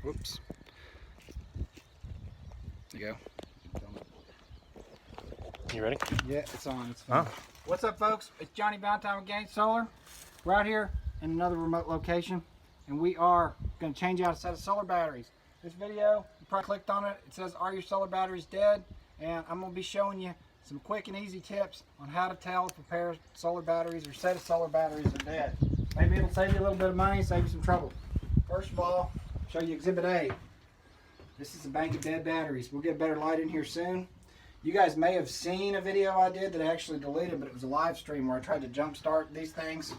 Whoops. There you go. You ready? Yeah, it's on. It's fine. Huh? What's up, folks? It's Johnny Valentine with Gain Solar. We're out here in another remote location, and we are going to change out a set of solar batteries. This video, you probably clicked on it. It says, "Are your solar batteries dead?" And I'm going to be showing you some quick and easy tips on how to tell if a pair of solar batteries or set of solar batteries are dead. Maybe it'll save you a little bit of money, save you some trouble. First of all, I'll show you Exhibit A. This is a bank of dead batteries. We'll get better light in here soon. You guys may have seen a video I did that I actually deleted, but it was a live stream where I tried to jump start these things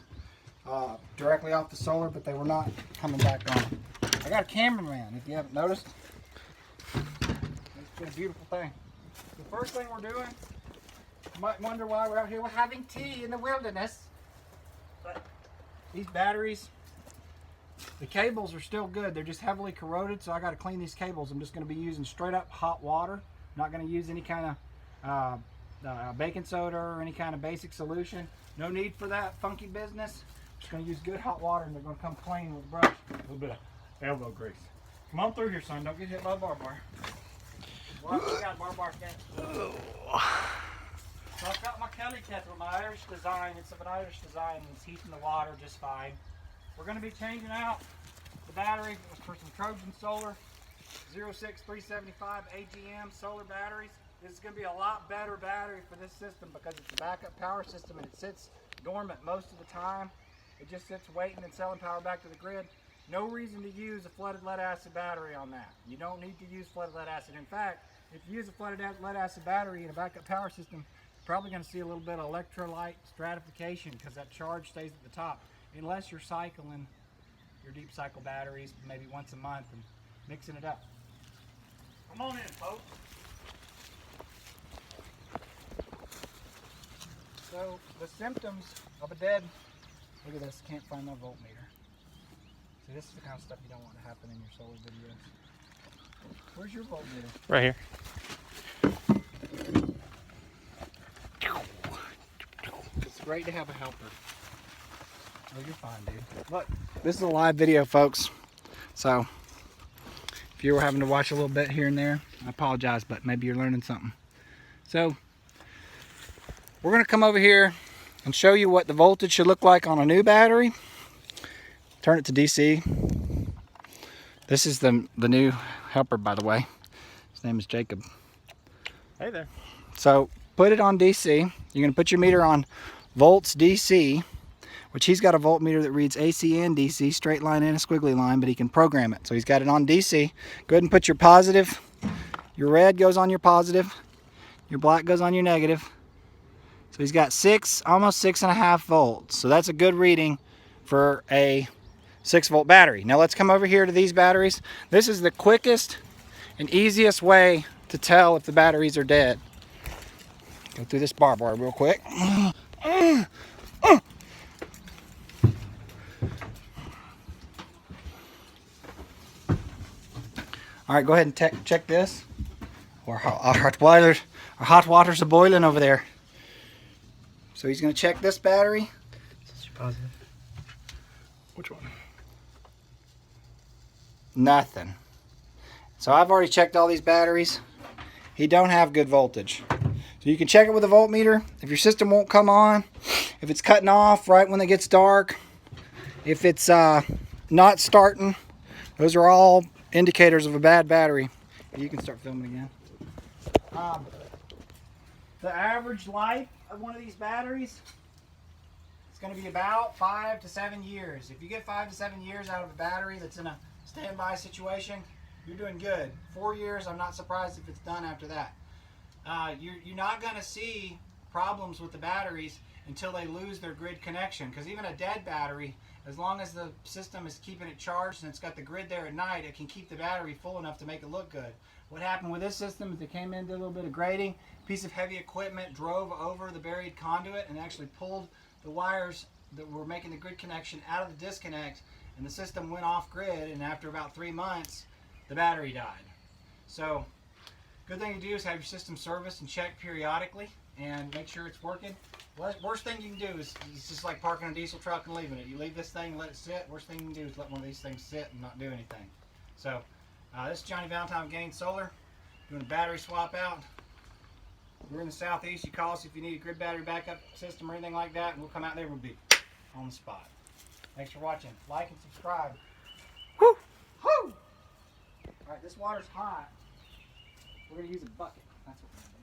directly off the solar, but they were not coming back on. I got a cameraman, if you haven't noticed. It's been a beautiful thing. The first thing we're doing, you might wonder why we're out here. We're having tea in the wilderness. But these batteries, the cables are still good. They're just heavily corroded, so I got to clean these cables. I'm just going to be using straight up hot water. Not going to use any kind of baking soda or any kind of basic solution. No need for that funky business. Just going to use good hot water, and they're going to come clean with a brush. A little bit of elbow grease. Come on through here, son. Don't get hit by a barbed wire. Well, we got barbed wire fence. So I've got my Kelly kettle, my Irish design. It's of an Irish design, and it's heating the water just fine. We're going to be changing out the battery for some Trojan Solar 06375 AGM solar batteries. This is going to be a lot better battery for this system because it's a backup power system and it sits dormant most of the time. It just sits waiting and selling power back to the grid. No reason to use a flooded lead acid battery on that. You don't need to use flooded lead acid. In fact, if you use a flooded lead acid battery in a backup power system, you're probably going to see a little bit of electrolyte stratification because that charge stays at the top, unless you're cycling your deep cycle batteries maybe once a month and mixing it up. Come on in, folks. So the symptoms of a dead, look at this, can't find my voltmeter. See, this is the kind of stuff you don't want to happen in your solar videos. Where's your voltmeter? Right here. It's great to have a helper. Oh, you're fine, dude. Look, this is a live video, folks. So if you were having to watch a little bit here and there, I apologize, but maybe you're learning something. So we're going to come over here and show you what the voltage should look like on a new battery. Turn it to DC. This is the new helper, by the way. His name is Jacob. Hey there. So put it on DC. You're going to put your meter on volts DC, which he's got a voltmeter that reads AC and DC, straight line and a squiggly line, but he can program it. So he's got it on DC. Go ahead and put your positive. Your red goes on your positive. Your black goes on your negative. So he's got almost 6.5 volts. So that's a good reading for a 6-volt battery. Now let's come over here to these batteries. This is the quickest and easiest way to tell if the batteries are dead. Go through this barbed wire real quick. All right, go ahead and check this. Our hot water's a boiling over there. So he's going to check this battery. Is this your positive? Which one? Nothing. So I've already checked all these batteries. He don't have good voltage. So you can check it with a voltmeter. If your system won't come on, if it's cutting off right when it gets dark, if it's not starting, those are all indicators of a bad battery. You can start filming again. The average life of one of these batteries is going to be about 5 to 7 years. If you get 5 to 7 years out of a battery that's in a standby situation, you're doing good. 4 years, I'm not surprised if it's done after that. You're not going to see problems with the batteries until they lose their grid connection, because even a dead battery, as long as the system is keeping it charged and it's got the grid there at night, it can keep the battery full enough to make it look good. What happened with this system is they came in, did a little bit of grading, piece of heavy equipment drove over the buried conduit and actually pulled the wires that were making the grid connection out of the disconnect, and the system went off grid, and after about 3 months the battery died. So good thing to do is have your system serviced and checked periodically and make sure it's working. Worst thing you can do is, it's just like parking a diesel truck and leaving it. You leave this thing and let it sit. Worst thing you can do is let one of these things sit and not do anything. So this is Johnny Valentine with Gain Solar, doing a battery swap out. We're in the southeast. You call us if you need a grid battery backup system or anything like that, and we'll come out there. We'll be on the spot. Thanks for watching. Like and subscribe. Woo! Woo! All right, this water's hot. We're gonna use a bucket. That's what we're gonna do.